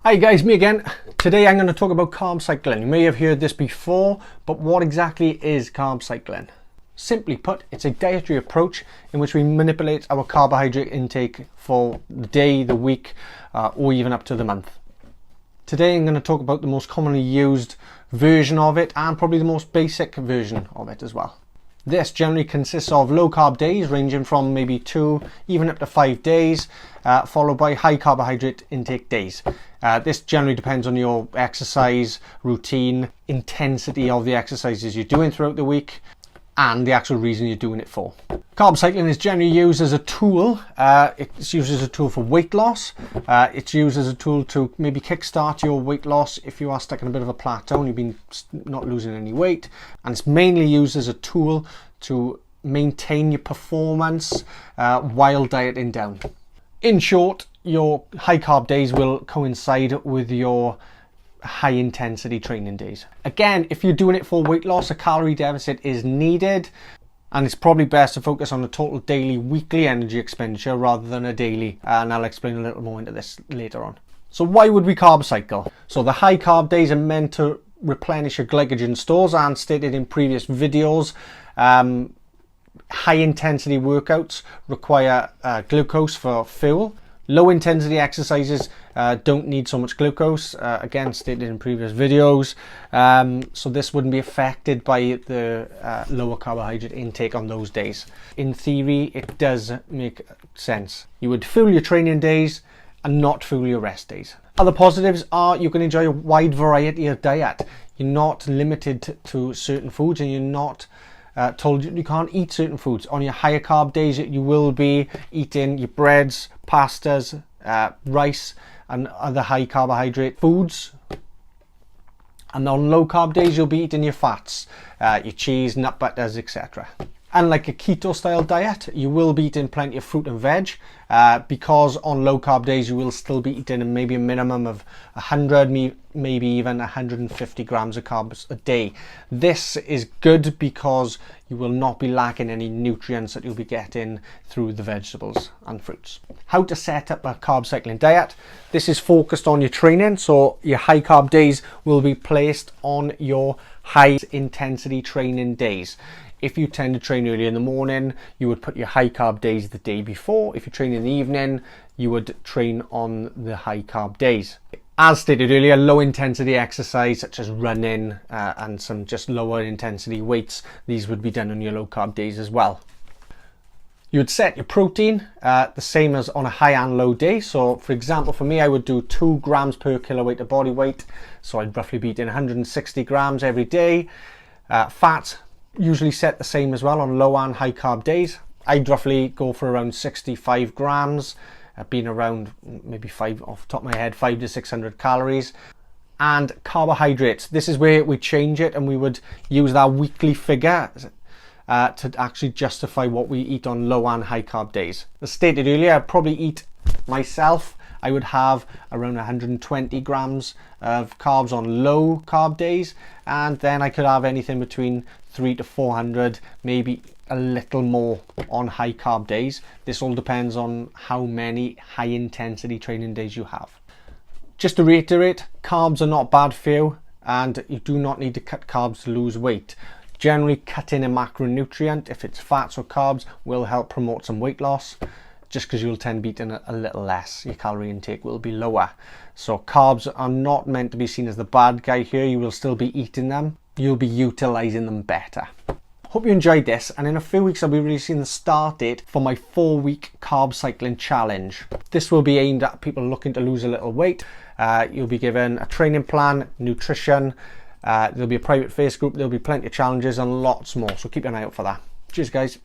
Hi guys, me again. Today I'm going to talk about carb cycling. You may have heard this before, but what exactly is carb cycling? Simply put, it's a dietary approach in which we manipulate our carbohydrate intake for the day, the week, or even up to the month. Today I'm going to talk about the most commonly used version of it and probably the most basic version of it as well. This generally consists of low carb days ranging from maybe 2 even up to 5 days, followed by high carbohydrate intake days. This generally depends on your exercise routine, intensity of the exercises you're doing throughout the week, and the actual reason you're doing it for. Carb cycling is generally used as a tool. It's used as a tool for weight loss. It's used as a tool to maybe kickstart your weight loss if you are stuck in a bit of a plateau and you've been not losing any weight. And it's mainly used as a tool to maintain your performance while dieting down. In short, your high carb days will coincide with your high intensity training days. Again, if you're doing it for weight loss, a calorie deficit is needed, and it's probably best to focus on a total daily, weekly energy expenditure rather than a daily, and I'll explain a little more into this later on. So why would we carb cycle? So the high carb days are meant to replenish your glycogen stores, and stated in previous videos, high intensity workouts require glucose for fuel. Low intensity exercises don't need so much glucose, again stated in previous videos, so this wouldn't be affected by the lower carbohydrate intake on those days. In theory, it does make sense. You would fuel your training days and not fuel your rest days. Other positives are you can enjoy a wide variety of diet. You're not limited to certain foods, and you're not told you can't eat certain foods. On your higher carb days, you will be eating your breads, pastas, rice and other high carbohydrate foods. And on low carb days, you'll be eating your fats, your cheese, nut butters, etc. And like a keto style diet, you will be eating plenty of fruit and veg, because on low carb days you will still be eating maybe a minimum of 100, maybe even 150 grams of carbs a day. This is good because you will not be lacking any nutrients that you'll be getting through the vegetables and fruits. How to set up a carb cycling diet. This is focused on your training, so your high carb days will be placed on your high intensity training days. If you tend to train early in the morning, you would put your high carb days the day before. If you train in the evening, you would train on the high carb days. As stated earlier, low intensity exercise such as running and some just lower intensity weights, these would be done on your low carb days as well. You would set your protein the same as on a high and low day. So for example, for me, I would do 2 grams per kilo weight of body weight. So I'd roughly be eating 160 grams every day. Fat, usually set the same as well on low and high carb days. I'd roughly go for around 65 grams, being around maybe off the top of my head, 500 to 600 calories. And carbohydrates, this is where we change it, and we would use that weekly figure to actually justify what we eat on low and high carb days. As stated earlier, I'd probably eat myself, I would have around 120 grams of carbs on low carb days, and then I could have anything between 300 to 400, maybe a little more on high carb days. This all depends on how many high intensity training days you have. Just to reiterate, carbs are not bad for you, and you do not need to cut carbs to lose weight. Generally, cutting a macronutrient, if it's fats or carbs, will help promote some weight loss. Just because you'll tend to be eating a little less, your calorie intake will be lower. So carbs are not meant to be seen as the bad guy here. You will still be eating them. You'll be utilizing them better. Hope you enjoyed this, and in a few weeks I'll be releasing the start date for my 4-week carb cycling challenge. This will be aimed at people looking to lose a little weight. You'll be given a training plan, nutrition, there'll be a private face group, there'll be plenty of challenges and lots more, so keep an eye out for that. Cheers guys.